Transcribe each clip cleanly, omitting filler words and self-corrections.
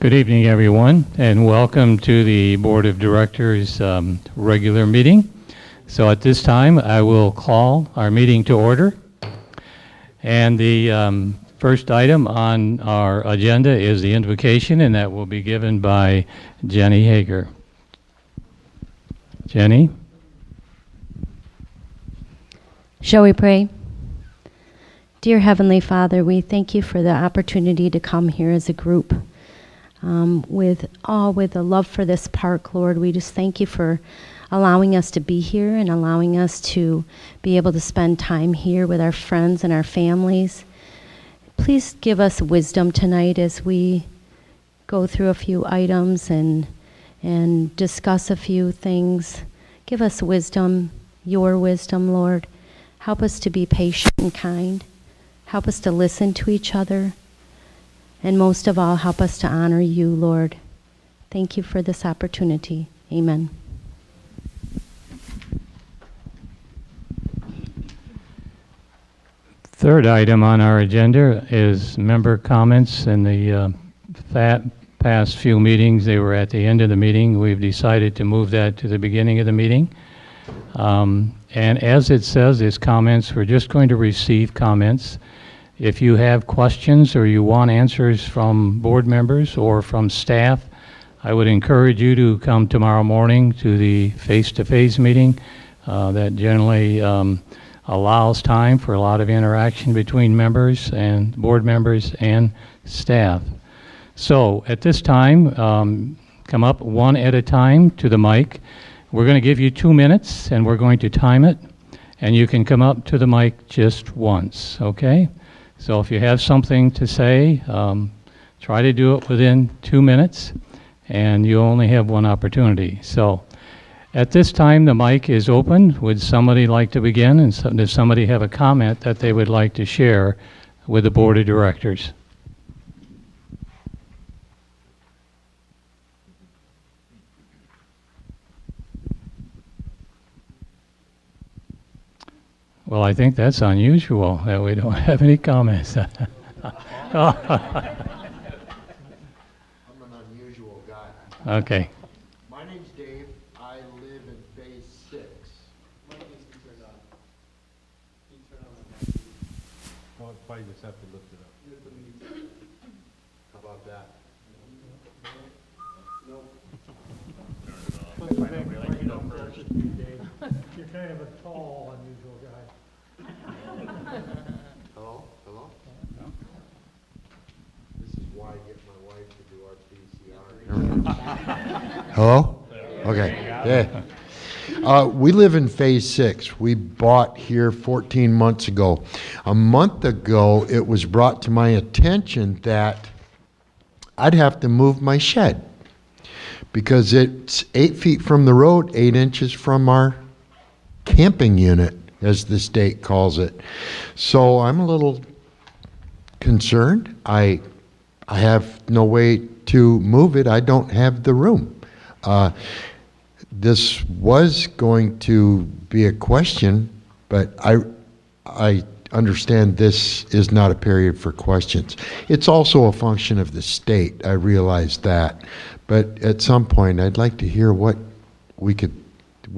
Good evening, everyone, and welcome to the Board of Directors regular meeting. So at this time, I will call our meeting to order. And the first item on our agenda is the invocation, and that will be given by Jenny Hager. Jenny? Shall we pray? Dear Heavenly Father, we thank you for the opportunity to come here as a group. With a love for this park, Lord, we just thank you for allowing us to be here and allowing us to be able to spend time here with our friends and our families. Please give us wisdom tonight as we go through a few items and discuss a few things. Give us wisdom, your wisdom, Lord. Help us to be patient and kind. Help us to listen to each other. And most of all, help us to honor you, Lord. Thank you for this opportunity. Amen. Third item on our agenda is member comments. In the past few meetings, they were at the end of the meeting. We've decided to move that to the beginning of the meeting. And as it says, it's comments. We're just going to receive comments. If you have questions or you want answers from board members or from staff, I would encourage you to come tomorrow morning to the face-to-face meeting. That generally allows time for a lot of interaction between members and board members and staff. So at this time, come up one at a time to the mic. We're going to give you 2 minutes and we're going to time it, and you can come up to the mic just once, okay? So if you have something to say, try to do it within 2 minutes, and you only have one opportunity. So at this time, the mic is open. Would somebody like to begin? And does somebody have a comment that they would like to share with the Board of Directors? Well, I think that's unusual that we don't have any comments. I'm an unusual guy. Okay. My name's Dave. I live in Phase 6. My name is turned on. You turn on the mic. Well, probably just have to lift it up. How about that? You're kind of a tall, unusual guy. Hello? Hello? This is why I get my wife to do our PCR. Hello? Okay. Yeah. We live in Phase 6. We bought here 14 months ago. A month ago, it was brought to my attention that I'd have to move my shed because it's 8 feet from the road, 8 inches from our camping unit, as the state calls it. So I'm a little concerned. I have no way to move it. I don't have the room. This was going to be a question, but I understand this is not a period for questions. It's also a function of the state. I realize that. But at some point, I'd like to hear what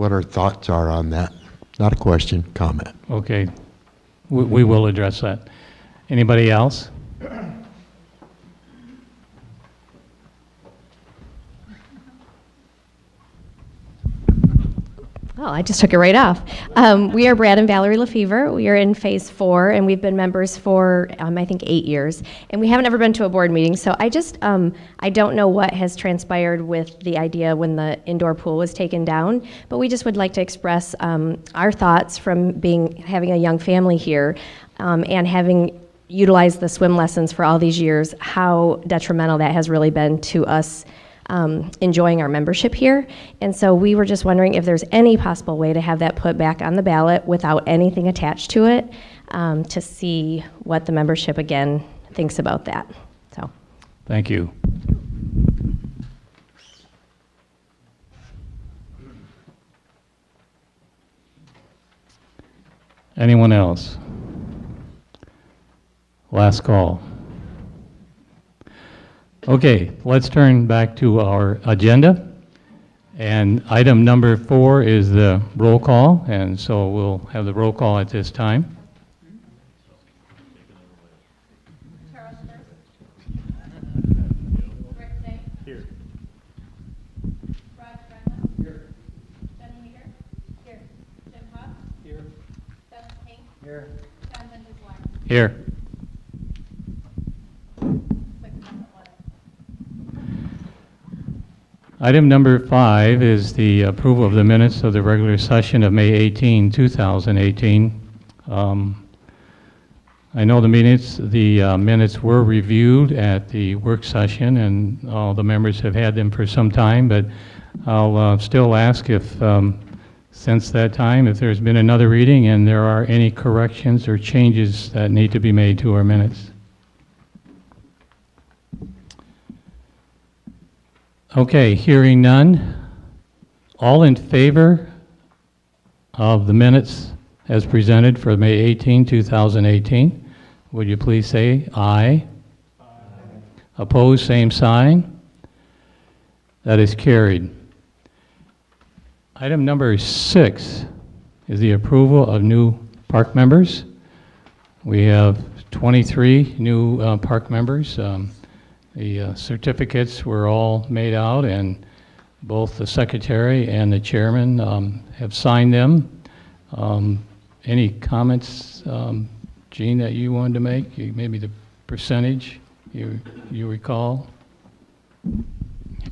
our thoughts are on that. Not a question, comment. Okay. We will address that. Anybody else? Oh, I just took it right off. We are Brad and Valerie Lefevre. We are in Phase 4, and we've been members for, I think, 8 years. And we haven't ever been to a board meeting, so I just, I don't know what has transpired with the idea when the indoor pool was taken down, but we just would like to express our thoughts from having a young family here and having utilized the swim lessons for all these years, how detrimental that has really been to us enjoying our membership here. And so we were just wondering if there's any possible way to have that put back on the ballot without anything attached to it, to see what the membership again thinks about that. So, Thank you. Anyone else? Last call. Okay, let's turn back to our agenda. And item number 4 is the roll call, and so we'll have the roll call at this time. Charles first. Rick Day. Here. Rod Brennan. Here. Jenny Meter. Here. Jim Huff. Here. Dennis King. Here. John Van Duzen. Here. Item number 5 is the approval of the minutes of the regular session of May 18, 2018. I know the minutes were reviewed at the work session, and all the members have had them for some time, but I'll still ask if, since that time, if there's been another reading and there are any corrections or changes that need to be made to our minutes. Okay, hearing none. All in favor of the minutes as presented for May 18, 2018, would you please say aye? Aye. Opposed, same sign. That is carried. Item number 6 is the approval of new park members. We have 23 new park members. The certificates were all made out, and both the secretary and the chairman have signed them. Any comments, Gene, that you wanted to make? Maybe the percentage you recall?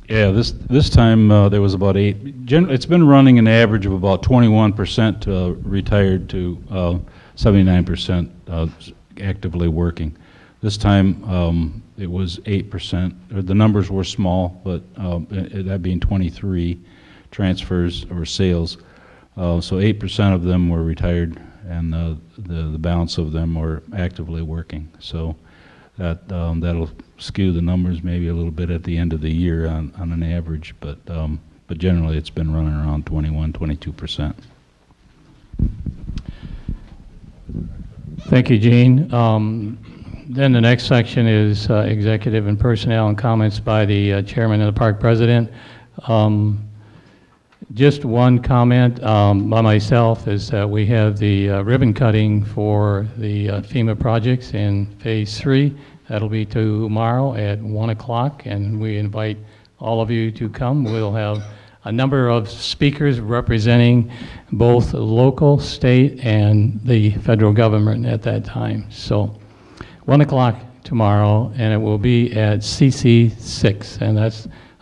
Yeah, this time there was about 8. It's been running an average of about 21% retired to 79% actively working. This time it was 8%. The numbers were small, but that being 23 transfers or sales. So 8% of them were retired, and the balance of them were actively working. So that'll skew the numbers maybe a little bit at the end of the year on an average, but generally it's been running around 22%. Thank you, Gene. Then the next section is executive and personnel and comments by the chairman and the park president. Just one comment by myself is that we have the ribbon cutting for the FEMA projects in Phase 3. That'll be tomorrow at 1 o'clock, and we invite all of you to come. We'll have a number of speakers representing both local, state, and the federal government at that time. So 1 o'clock tomorrow, and it will be at CC6, and I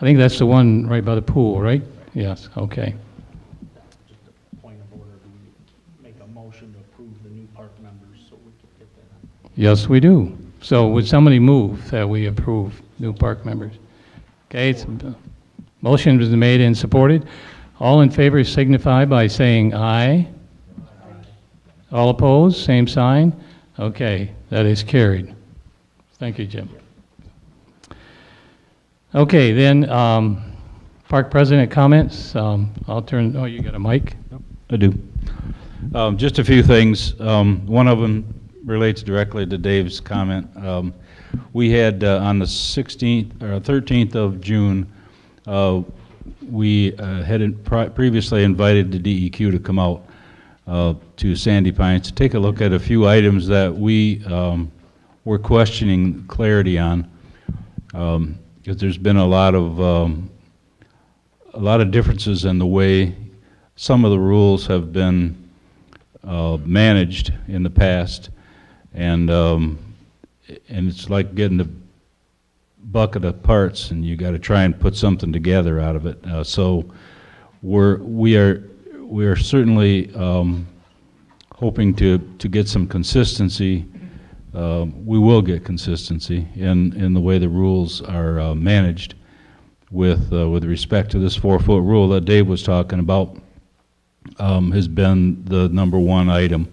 think that's the one right by the pool, right? Yes, okay. Just a point of order, do we make a motion to approve the new park members so we can get that? Yes, we do. So would somebody move that we approve new park members? Okay, motion was made and supported. All in favor signify by saying aye. All opposed, same sign. Okay, that is carried. Thank you, Jim. Okay, then park president comments. I'll turn, oh, you got a mic? I do. Just a few things. One of them relates directly to Dave's comment. We had on the 16th or 13th of June, we had previously invited the DEQ to come out to Sandy Pines to take a look at a few items that we were questioning clarity on, because there's been a lot of differences in the way some of the rules have been managed in the past, and it's like getting a bucket of parts, and you got to try and put something together out of it. So we are certainly hoping to get some consistency. We will get consistency in the way the rules are managed with respect to this 4-foot rule that Dave was talking about. Has been the number one item.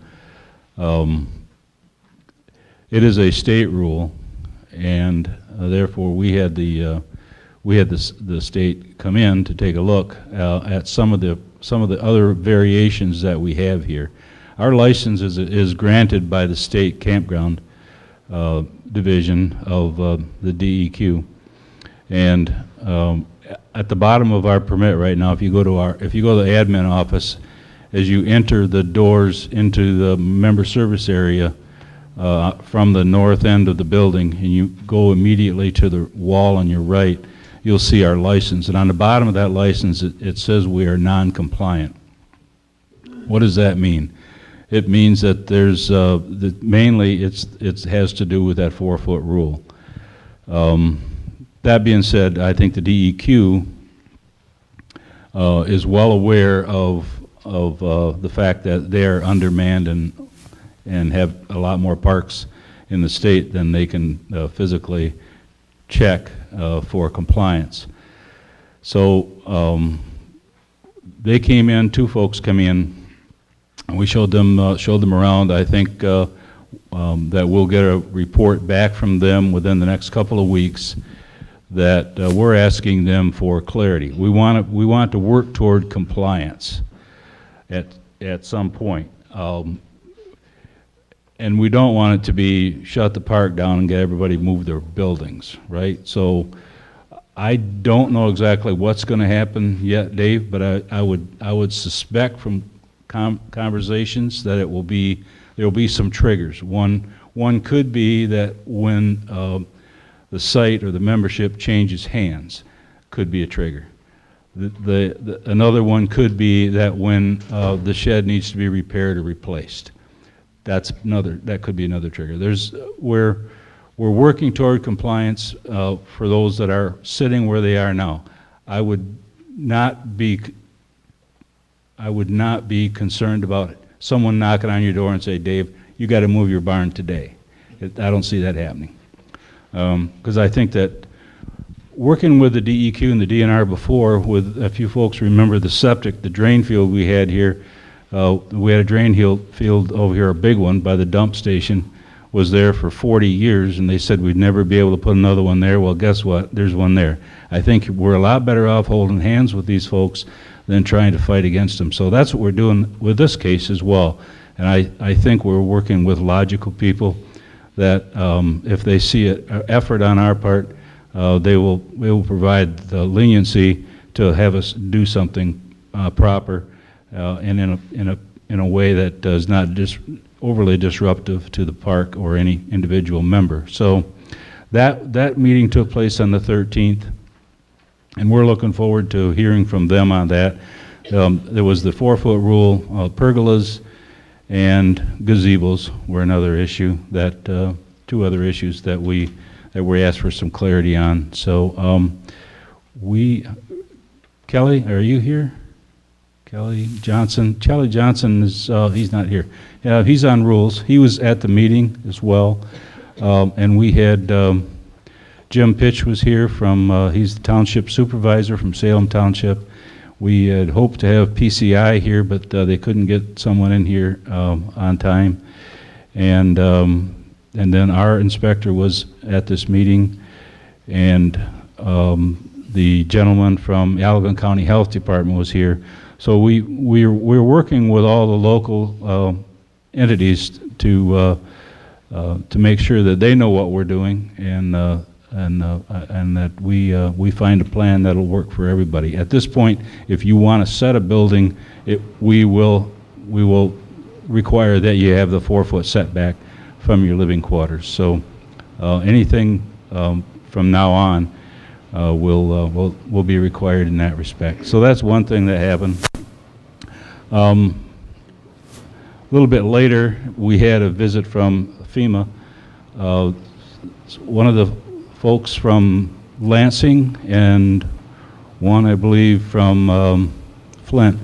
It is a state rule, and therefore we had the state come in to take a look at some of the other variations that we have here. Our license is granted by the state campground division of the DEQ, And at the bottom of our permit right now, if you go to the admin office, as you enter the doors into the member service area from the north end of the building, and you go immediately to the wall on your right, you'll see our license. And on the bottom of that license, it says we are non-compliant. What does that mean? It means that there's mainly it has to do with that 4-foot rule. That being said, I think the DEQ is well aware of the fact that they're undermanned and have a lot more parks in the state than they can physically check for compliance. So they came in, 2 folks come in, and we showed them around. I think that we'll get a report back from them within the next couple of weeks that we're asking them for clarity. We want to work toward compliance at some point. And we don't want it to be shut the park down and get everybody move their buildings, right? So I don't know exactly what's going to happen yet, Dave, but I would suspect from conversations that there will be some triggers. One could be that when the site or the membership changes hands, could be a trigger. Another one could be that when the shed needs to be repaired or replaced. That could be another trigger. We're working toward compliance for those that are sitting where they are now. I would not be concerned about someone knocking on your door and say, Dave, you got to move your barn today. I don't see that happening. Because I think that working with the DEQ and the DNR before, with a few folks remember the drain field we had here. We had a drain field over here, a big one by the dump station, was there for 40 years, and they said we'd never be able to put another one there. Well, guess what? There's one there. I think we're a lot better off holding hands with these folks than trying to fight against them. So that's what we're doing with this case as well. And I think we're working with logical people that if they see an effort on our part, they will provide the leniency to have us do something proper and in a way that is not overly disruptive to the park or any individual member. So that meeting took place on the 13th, and we're looking forward to hearing from them on that. There was the 4-foot rule, pergolas, and gazebos were another issue. That 2 other issues that we asked for some clarity on. So Kelly, are you here? Kelly Johnson. Charlie Johnson is he's not here. He's on rules. He was at the meeting as well, and we had Jim Pitch was here from. He's the township supervisor from Salem Township. We had hoped to have PCI here, but they couldn't get someone in here on time, and then our inspector was at this meeting, and the gentleman from Allegan County Health Department was here. So we're working with all the local entities to make sure that they know what we're doing and that we find a plan that'll work for everybody. At this point, if you want to set a building, we will require that you have the 4-foot setback from your living quarters. So anything from now on will be required in that respect. So that's one thing that happened. A little bit later, we had a visit from FEMA. One of the folks from Lansing and one, I believe, from Flint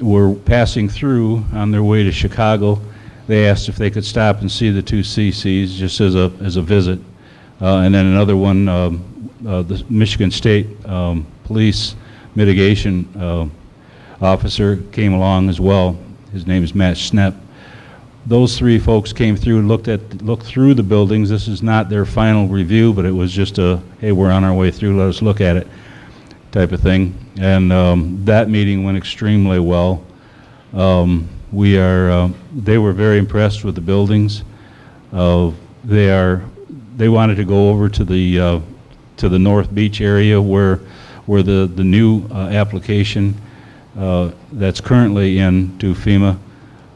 were passing through on their way to Chicago. They asked if they could stop and see the 2 CCs just as a visit. And then another one, the Michigan State Police mitigation officer came along as well. His name is Matt Schnepp. Those 3 folks came through and looked through the buildings. This is not their final review, but it was just a, hey, we're on our way through, let us look at it type of thing. And that meeting went extremely well. They were very impressed with the buildings. They wanted to go over to to the North Beach area where the new application that's currently in to FEMA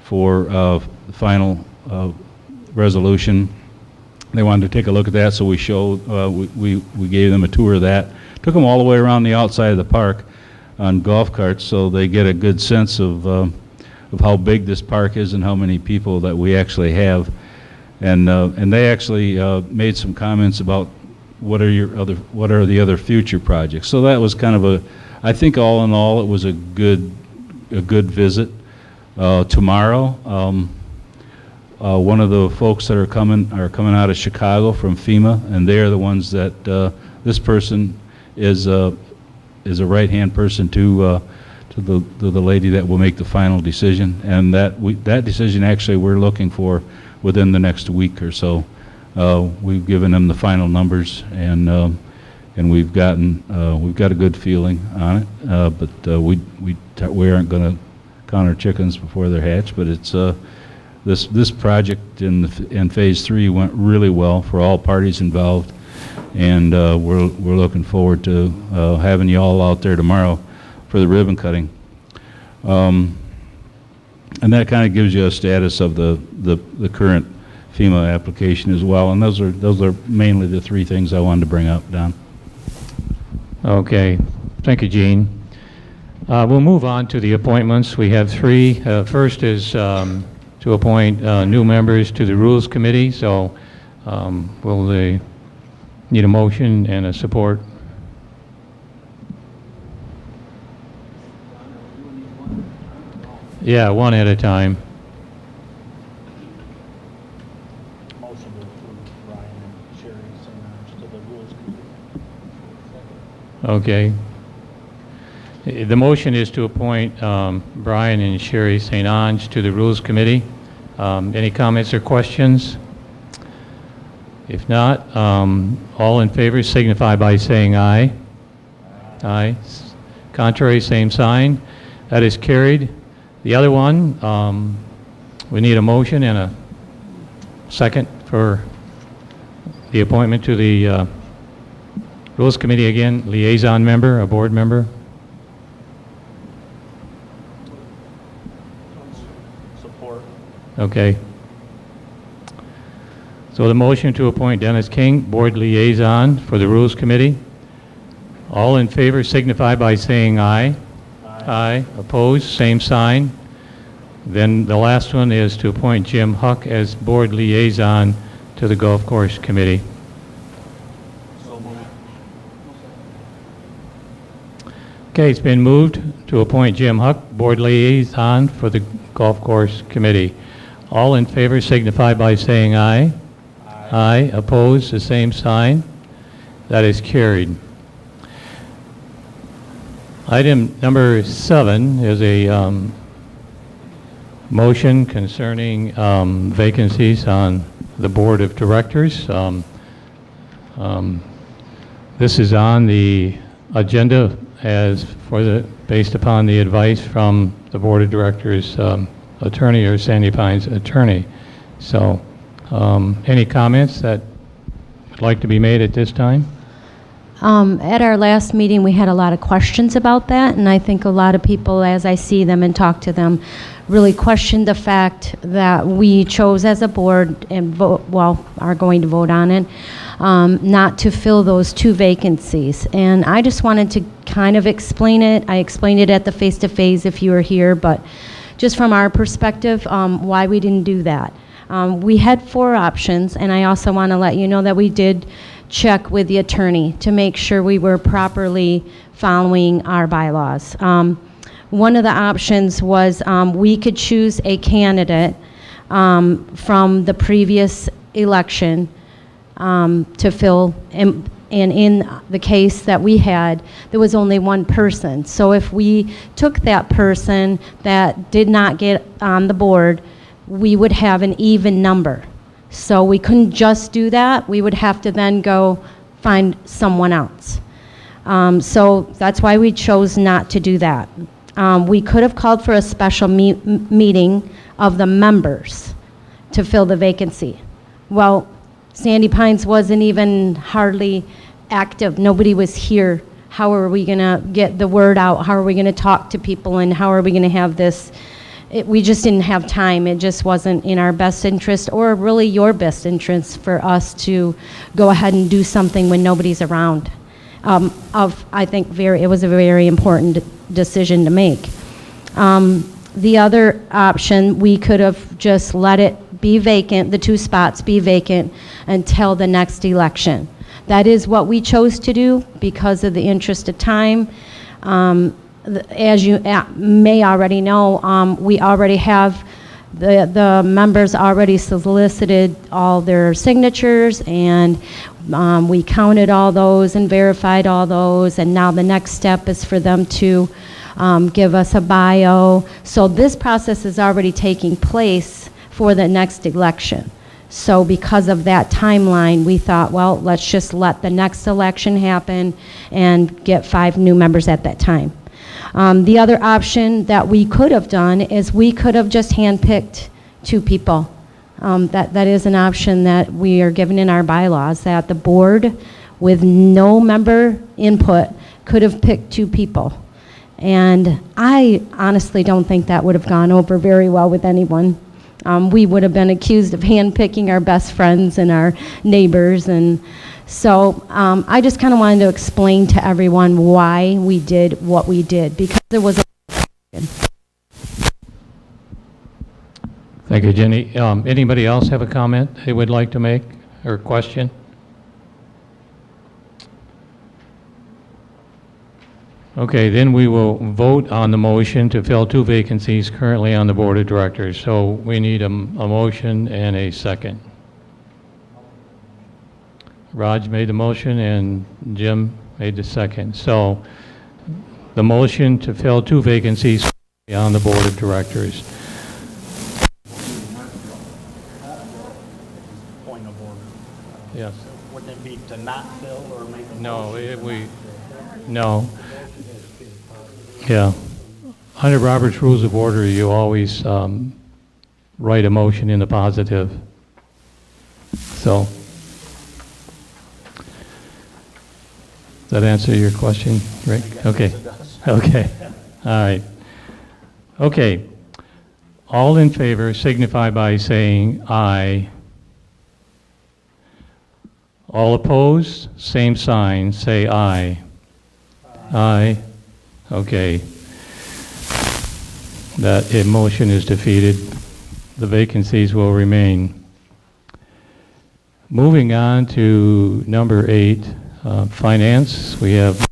for final resolution. They wanted to take a look at that, so we showed, we gave them a tour of that. Took them all the way around the outside of the park on golf carts, so they get a good sense of how big this park is and how many people that we actually have. And they actually made some comments about what are the other future projects. So that was kind of I think all in all, it was a good visit. Tomorrow, one of the folks that are coming out of Chicago from FEMA, and they are the ones that this person is a right-hand person to the lady that will make the final decision, and that decision actually we're looking for within the next week or so. We've given them the final numbers, and we've got a good feeling on it, but we aren't going to count our chickens before they're hatched. But it's this project in phase 3 went really well for all parties involved, and we're looking forward to having you all out there tomorrow for the ribbon cutting. And that kind of gives you a status of the current FEMA application as well. And those are mainly the 3 things I wanted to bring up, Don. Okay, thank you, Gene. We'll move on to the appointments. We have 3. First is to appoint new members to the Rules Committee. So we'll need a motion and a support. Yeah, one at a time. Motion to approve Brian and Sherry St. Ange to the Rules Committee. Okay. The motion is to appoint Brian and Sherry St. Ange to the Rules Committee. Any comments or questions? If not, all in favor signify by saying aye. Aye. Contrary, same sign. That is carried. The other one, we need a motion and a second for the appointment to the Rules Committee again, liaison member, a board member. Support. Okay. So the motion to appoint Dennis King, board liaison for the Rules Committee. All in favor signify by saying aye. Aye. Opposed, same sign. Then the last one is to appoint Jim Huck as board liaison to the Golf Course Committee. So moved. Okay, it's been moved to appoint Jim Huck, board liaison for the Golf Course Committee. All in favor signify by saying aye. Aye. Opposed, the same sign. That is carried. Item number 7 is a motion concerning vacancies on the Board of Directors. This is on the agenda based upon the advice from the Board of Directors attorney or Sandy Pines attorney. So any comments that would like to be made at this time? At our last meeting, we had a lot of questions about that, and I think a lot of people, as I see them and talk to them, really questioned the fact that we chose as a board and are going to vote on it, not to fill those 2 vacancies. And I just wanted to kind of explain it. I explained it at the face-to-face if you were here, but just from our perspective, why we didn't do that. We had 4 options, and I also want to let you know that we did check with the attorney to make sure we were properly following our bylaws. One of the options was we could choose a candidate from the previous election to fill, and in the case that we had, there was only 1 person. So if we took that person that did not get on the board, we would have an even number. So we couldn't just do that. We would have to then go find someone else. So that's why we chose not to do that. We could have called for a special meeting of the members to fill the vacancy. Well, Sandy Pines wasn't even hardly active. Nobody was here. How are we going to get the word out? How are we going to talk to people? And how are we going to have this? We just didn't have time. It just wasn't in our best interest or really your best interest for us to go ahead and do something when nobody's around. I think it was a very important decision to make. The other option, we could have just let it be vacant, the 2 spots be vacant until the next election. That is what we chose to do because of the interest of time. As you may already know, we already have the members already solicited all their signatures, and we counted all those and verified all those, and now the next step is for them to give us a bio. So this process is already taking place for the next election. So because of that timeline, we thought, well, let's just let the next election happen and get 5 new members at that time. The other option that we could have done is we could have just handpicked 2 people. That is an option that we are given in our bylaws, that the board, with no member input, could have picked 2 people. And I honestly don't think that would have gone over very well with anyone. We would have been accused of handpicking our best friends and our neighbors, and so I just kind of wanted to explain to everyone why we did what we did, because there was a... Thank you, Jenny. Anybody else have a comment they would like to make or question? Okay, then we will vote on the motion to fill 2 vacancies currently on the Board of Directors. So we need a motion and a second. Raj made the motion and Jim made the second. So the motion to fill 2 vacancies on the Board of Directors. Point of order. Yes. Wouldn't it be to not fill or make a No, motion? no. Yeah. Under Robert's Rules of Order, you always write a motion in the positive. So, does that answer your question, Rick? Okay. Okay. All right. Okay. All in favor signify by saying aye. All opposed, same sign, say aye. Aye. Okay. That motion is defeated. The vacancies will remain. Moving on to number 8, finance. We have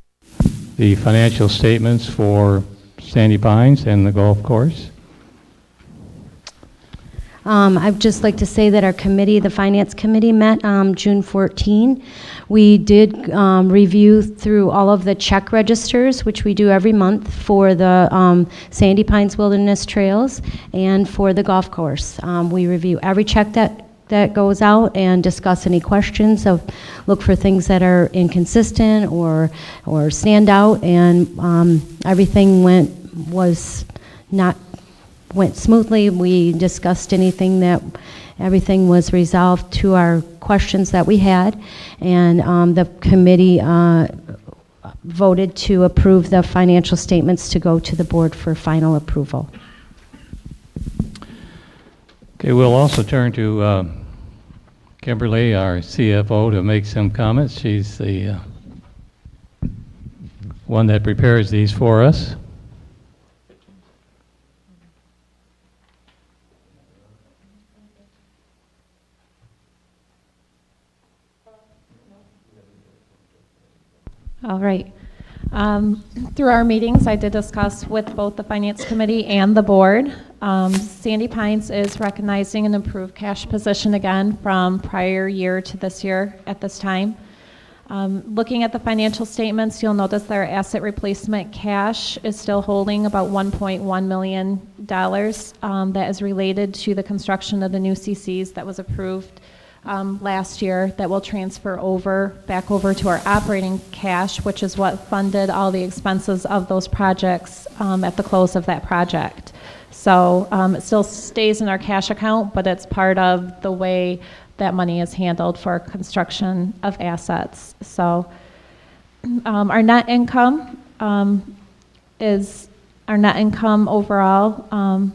the financial statements for Sandy Pines and the golf course. I'd just like to say that our committee, the Finance Committee, met June 14. We did review through all of the check registers, which we do every month for the Sandy Pines Wilderness Trails and for the golf course. We review every check that goes out and discuss any questions, look for things that are inconsistent or stand out, and everything went smoothly. We discussed everything was resolved to our questions that we had, and the committee voted to approve the financial statements to go to the board for final approval. Okay, we'll also turn to Kimberly, our CFO, to make some comments. She's the one that prepares these for us. All right. Through our meetings, I did discuss with both the Finance Committee and the board. Sandy Pines is recognizing an improved cash position again from prior year to this year at this time. Looking at the financial statements, you'll notice that our asset replacement cash is still holding about $1.1 million that is related to the construction of the new CCs that was approved last year, that will transfer back over to our operating cash, which is what funded all the expenses of those projects at the close of that project. So it still stays in our cash account, but it's part of the way that money is handled for construction of assets. So Our net income our net income overall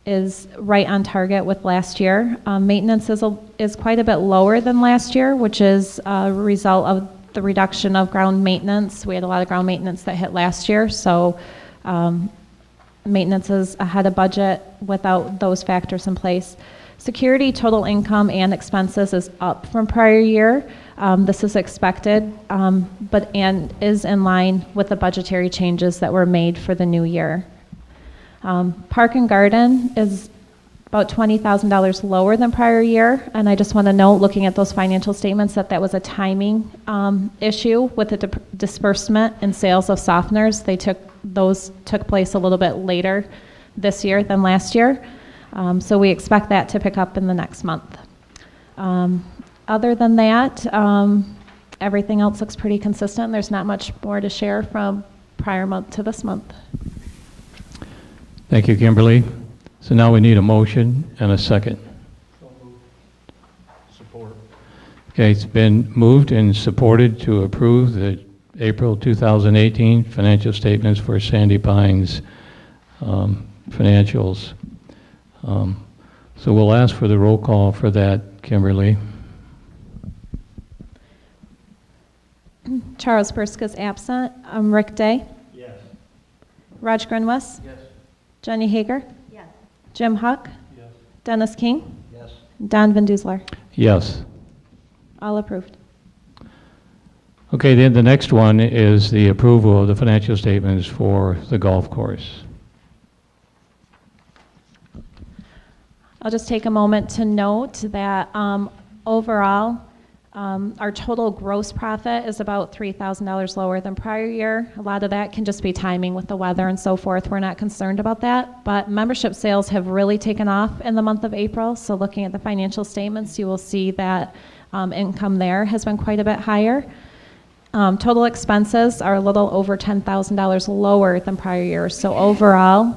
is right on target with last year. Maintenance is quite a bit lower than last year, which is a result of the reduction of ground maintenance. We had a lot of ground maintenance that hit last year, so maintenance is ahead of budget without those factors in place. Security total income and expenses is up from prior year. This is expected, and is in line with the budgetary changes that were made for the new year. Park and Garden is about $20,000 lower than prior year, and I just want to note, looking at those financial statements, that was a timing issue with the disbursement and sales of softeners. Those took place a little bit later this year than last year, so we expect that to pick up in the next month. Other than that, everything else looks pretty consistent. There's not much more to share from prior month to this month. Thank you, Kimberly. So now we need a motion and a second. Support. Okay, it's been moved and supported to approve the April 2018 financial statements for Sandy Pines financials. So we'll ask for the roll call for that, Kimberly. Charles Burska is absent. Rick Day. Yes. Raj Grinwis. Yes. Jenny Hager. Yes. Jim Huck. Yes. Dennis King. Yes. Don Van Duzer. Yes. All approved. Okay, then the next one is the approval of the financial statements for the golf course. I'll just take a moment to note that overall, our total gross profit is about $3,000 lower than prior year. A lot of that can just be timing with the weather and so forth. We're not concerned about that. But membership sales have really taken off in the month of April. So looking at the financial statements, you will see that income there has been quite a bit higher. Total expenses are a little over $10,000 lower than prior year. So overall,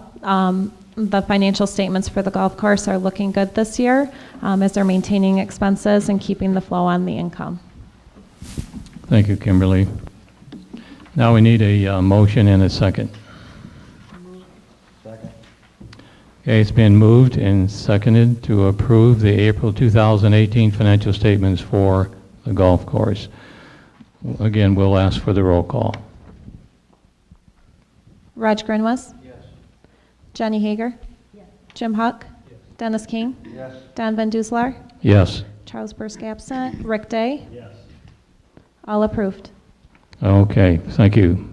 the financial statements for the golf course are looking good this year as they're maintaining expenses and keeping the flow on the income. Thank you, Kimberly. Now we need a motion and a second. Second. Okay, it's been moved and seconded to approve the April 2018 financial statements for the golf course. Again, we'll ask for the roll call. Raj Grinwis. Yes. Jenny Hager. Jim Huck. Dennis King. Yes. Don Van Duzer. Yes. Charles Bursk absent. Rick Day. Yes. All approved. Okay, thank you.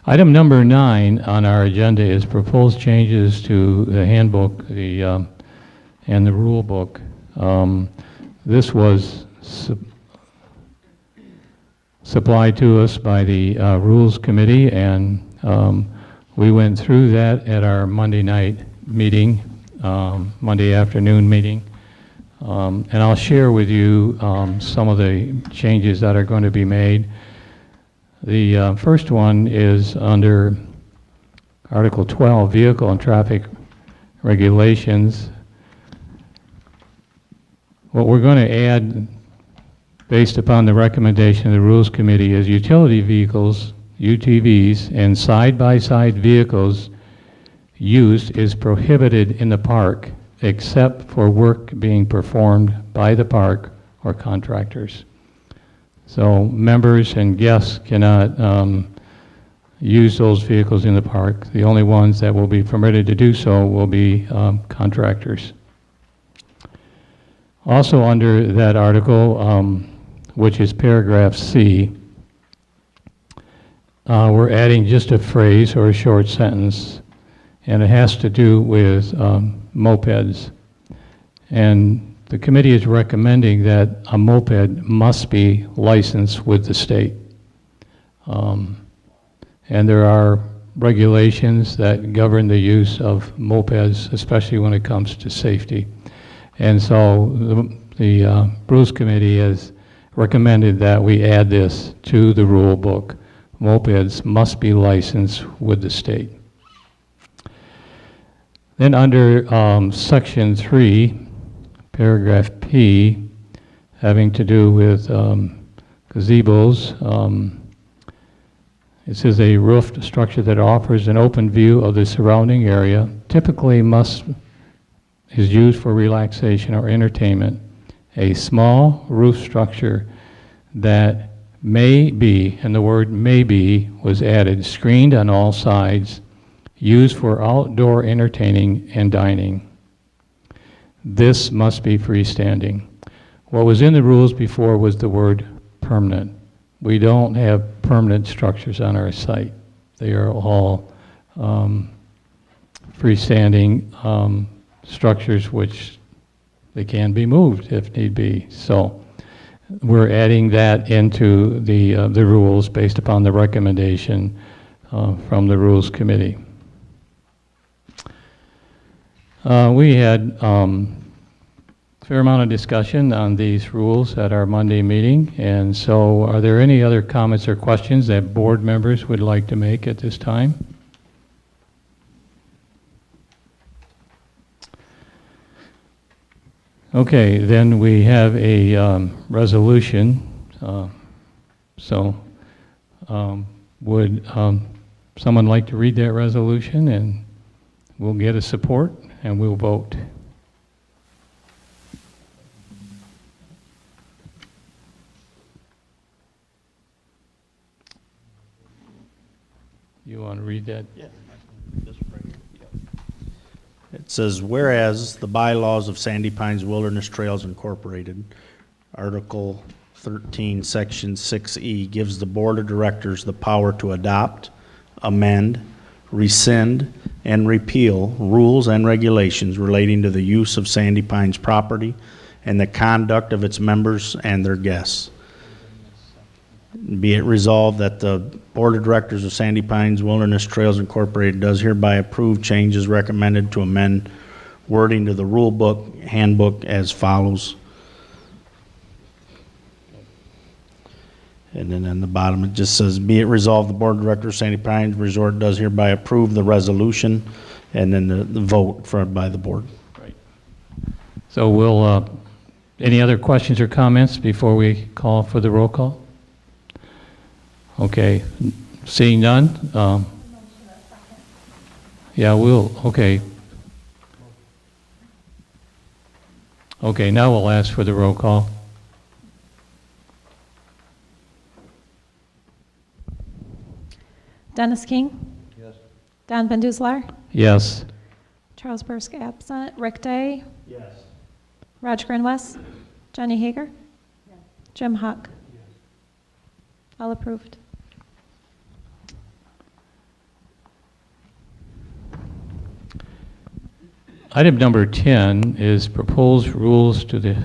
Item number 9 on our agenda is proposed changes to the handbook and the rule book. This was supplied to us by the Rules Committee, and we went through that at our Monday night meeting, Monday afternoon meeting. And I'll share with you some of the changes that are going to be made. The first one is under Article 12, Vehicle and Traffic Regulations. What we're going to add, based upon the recommendation of the Rules Committee, is utility vehicles, UTVs, and side-by-side vehicles used is prohibited in the park except for work being performed by the park or contractors. So members and guests cannot use those vehicles in the park. The only ones that will be permitted to do so will be contractors. Also under that article, which is paragraph C, we're adding just a phrase or a short sentence, and it has to do with mopeds. And the committee is recommending that a moped must be licensed with the state. And there are regulations that govern the use of mopeds, especially when it comes to safety. And so the Rules Committee has recommended that we add this to the rule book. Mopeds must be licensed with the state. Then under Section 3, paragraph P, having to do with gazebos. This is a roofed structure that offers an open view of the surrounding area, typically is used for relaxation or entertainment. A small roof structure that may be, and the word may be was added, screened on all sides, used for outdoor entertaining and dining. This must be freestanding. What was in the rules before was the word permanent. We don't have permanent structures on our site. They are all freestanding structures which they can be moved if need be. So we're adding that into the rules based upon the recommendation from the Rules Committee. We had a fair amount of discussion on these rules at our Monday meeting, and so are there any other comments or questions that board members would like to make at this time? Okay, then we have a resolution. Would someone like to read that resolution, and we'll get a support and we'll vote. You want to read that? Yeah. This right here. It says, whereas the bylaws of Sandy Pines Wilderness Trails Incorporated, Article 13, Section 6E, gives the Board of Directors the power to adopt, amend, rescind, and repeal rules and regulations relating to the use of Sandy Pines property and the conduct of its members and their guests. Be it resolved that the Board of Directors of Sandy Pines Wilderness Trails Incorporated does hereby approve changes recommended to amend wording to the rule book, handbook as follows. And then on the bottom, it just says, be it resolved, the Board of Directors of Sandy Pines Resort does hereby approve the resolution, and then the vote by the board. Right. So we'll, any other questions or comments before we call for the roll call? Okay, seeing none? Yeah, okay. Okay, now we'll ask for the roll call. Dennis King? Yes. Don Van Duzelar? Yes. Charles Bursk absent. Rick Day? Yes. Roger Grenwes? Jenny Hager? Yes. Jim Huck? Yes. All approved. Item number 10 is proposed rules to the,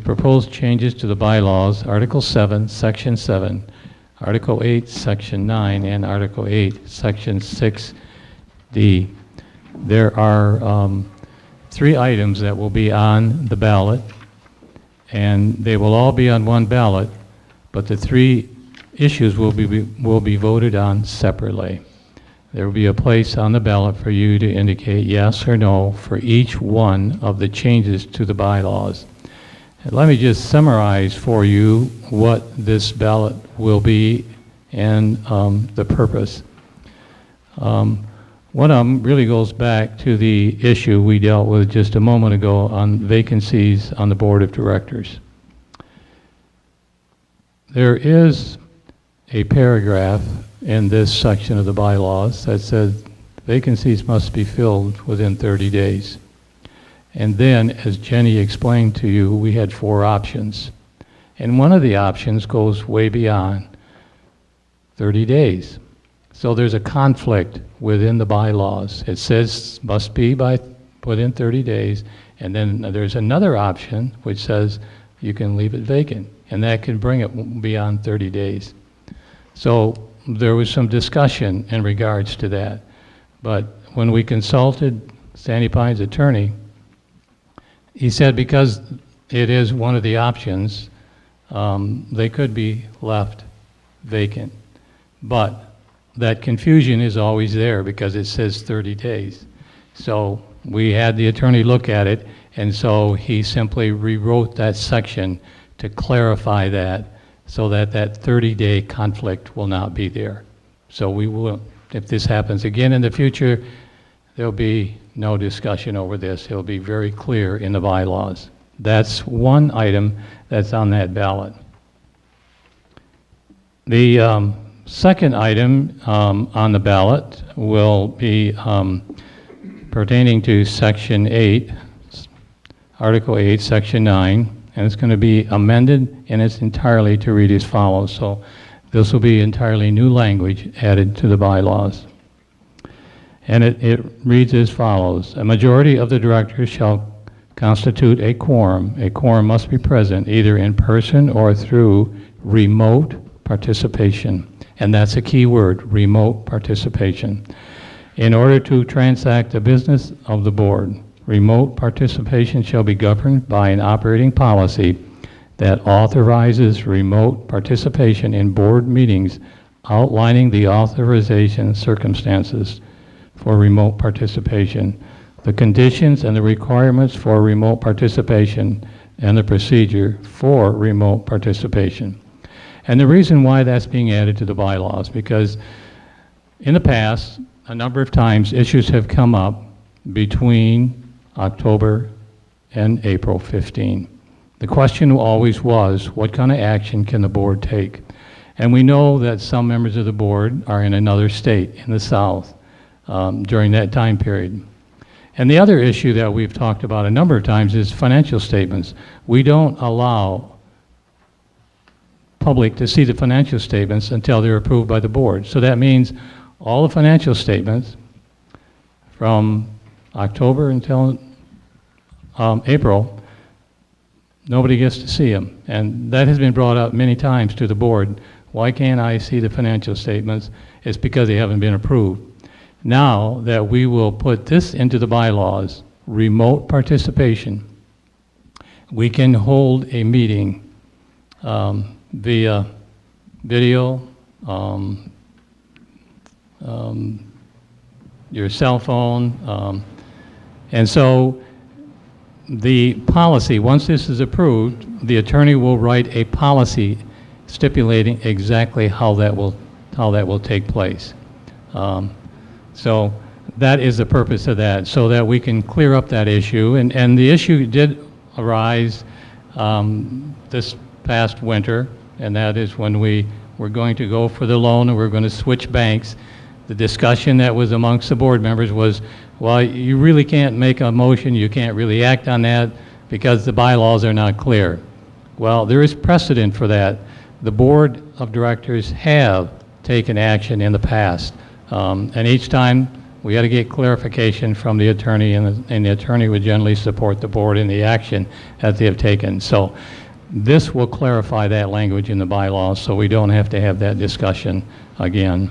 proposed changes to the bylaws, Article 7, Section 7, Article 8, Section 9, and Article 8, Section 6D. There are 3 items that will be on the ballot, and they will all be on one ballot, but the 3 issues will be voted on separately. There will be a place on the ballot for you to indicate yes or no for each one of the changes to the bylaws. And let me just summarize for you what this ballot will be and the purpose. One of them really goes back to the issue we dealt with just a moment ago on vacancies on the Board of Directors. There is a paragraph in this section of the bylaws that says vacancies must be filled within 30 days. And then, as Jenny explained to you, we had 4 options. And one of the options goes way beyond 30 days. So there's a conflict within the bylaws. It says must be within 30 days, and then there's another option which says you can leave it vacant, and that can bring it beyond 30 days. So there was some discussion in regards to that. But when we consulted Sandy Pines' attorney, he said because it is one of the options, they could be left vacant. But that confusion is always there because it says 30 days. So we had the attorney look at it, and so he simply rewrote that section to clarify that so that that 30-day conflict will not be there. So we will, if this happens again in the future, there'll be no discussion over this. It'll be very clear in the bylaws. That's one item that's on that ballot. The second item on the ballot will be pertaining to Section 8, Article 8, Section 9, and it's going to be amended in its entirety to read as follows. So this will be entirely new language added to the bylaws. And it reads as follows. A majority of the directors shall constitute a quorum. A quorum must be present either in person or through remote participation. And that's a key word, remote participation. In order to transact the business of the board, remote participation shall be governed by an operating policy that authorizes remote participation in board meetings, outlining the authorization circumstances for remote participation, the conditions and the requirements for remote participation, and the procedure for remote participation. And the reason why that's being added to the bylaws, because in the past, a number of times, issues have come up between October and April 15. The question always was, what kind of action can the board take? And we know that some members of the board are in another state in the South during that time period. And the other issue that we've talked about a number of times is financial statements. We don't allow public to see the financial statements until they're approved by the board. So that means all the financial statements from October until April, nobody gets to see them. And that has been brought up many times to the board. Why can't I see the financial statements? It's because they haven't been approved. Now that we will put this into the bylaws, remote participation, we can hold a meeting via video, your cell phone, and so the policy, once this is approved, the attorney will write a policy stipulating exactly how that will take place. So that is the purpose of that, so that we can clear up that issue. And the issue did arise this past winter, and that is when we were going to go for the loan and we're going to switch banks. The discussion that was amongst the board members was, well, you really can't make a motion, you can't really act on that because the bylaws are not clear. Well, there is precedent for that. The board of directors have taken action in the past, and each time we had to get clarification from the attorney, and the attorney would generally support the board in the action that they have taken. So this will clarify that language in the bylaws so we don't have to have that discussion again.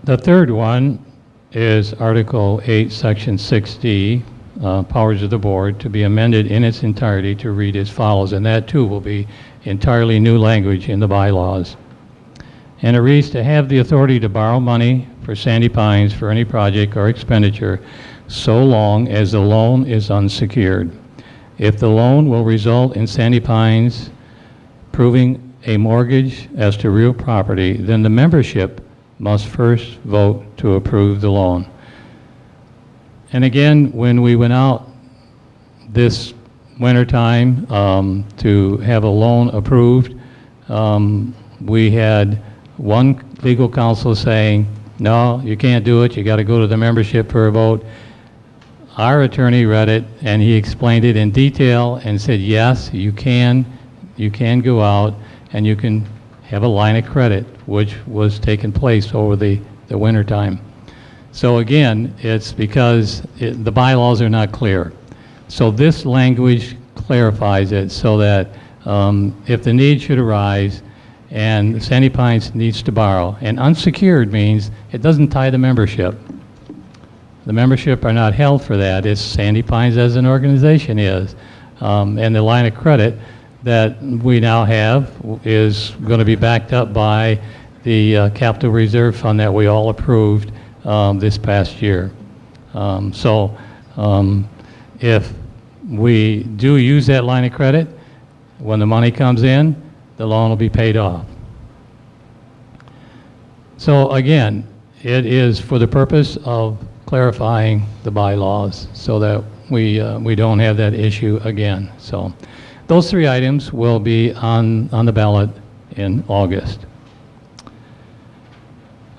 The third one is Article 8, Section 6D, Powers of the Board, to be amended in its entirety to read as follows, and that too will be entirely new language in the bylaws. And it reads, to have the authority to borrow money for Sandy Pines for any project or expenditure so long as the loan is unsecured. If the loan will result in Sandy Pines proving a mortgage as to real property, then the membership must first vote to approve the loan. And again, when we went out this wintertime to have a loan approved, we had one legal counsel saying, no, you can't do it, you got to go to the membership for a vote. Our attorney read it and he explained it in detail and said, yes, you can go out and you can have a line of credit, which was taking place over the winter time. So again, it's because the bylaws are not clear. So this language clarifies it so that if the need should arise and Sandy Pines needs to borrow, and unsecured means it doesn't tie the membership. The membership are not held for that. It's Sandy Pines as an organization is. And the line of credit that we now have is going to be backed up by the Capital Reserve Fund that we all approved this past year. if we do use that line of credit, when the money comes in, the loan will be paid off. So again, it is for the purpose of clarifying the bylaws so that we don't have that issue again. So those three items will be on the ballot in August.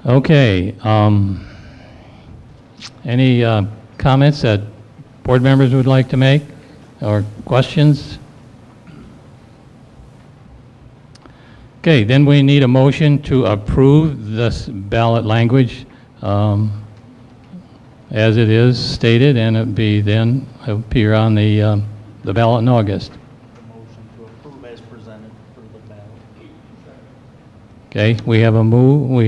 Okay. Any comments that board members would like to make or questions? Okay, then we need a motion to approve this ballot language as it is stated, and it be then appear on the ballot in August. Motion to approve as presented for the ballot. Okay, we have a move,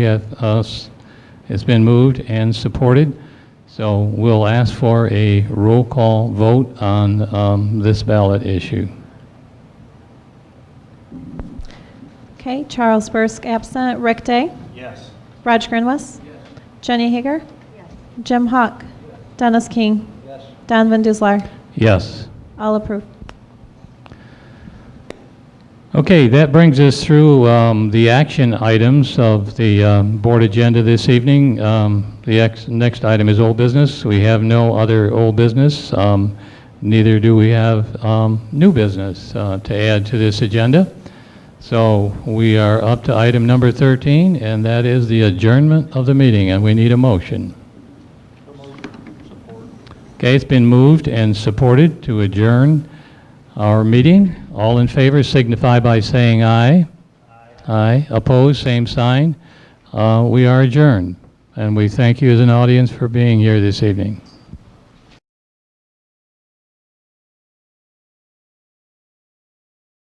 it's been moved and supported, so we'll ask for a roll call vote on this ballot issue. Okay, Charles Bursk absent. Rick Day? Yes. Raj Grinwis? Jenny Hager? Jim Hawk? Dennis King? Don Van Duslar? Yes. All approved. Okay, that brings us through the action items of the board agenda this evening. The next item is old business. We have no other old business. Neither do we have new business to add to this agenda. So we are up to item number 13, and that is the adjournment of the meeting, and we need a motion. Okay, it's been moved and supported to adjourn our meeting. All in favor signify by saying aye. Aye. Opposed, same sign. We are adjourned, and we thank you as an audience for being here this evening.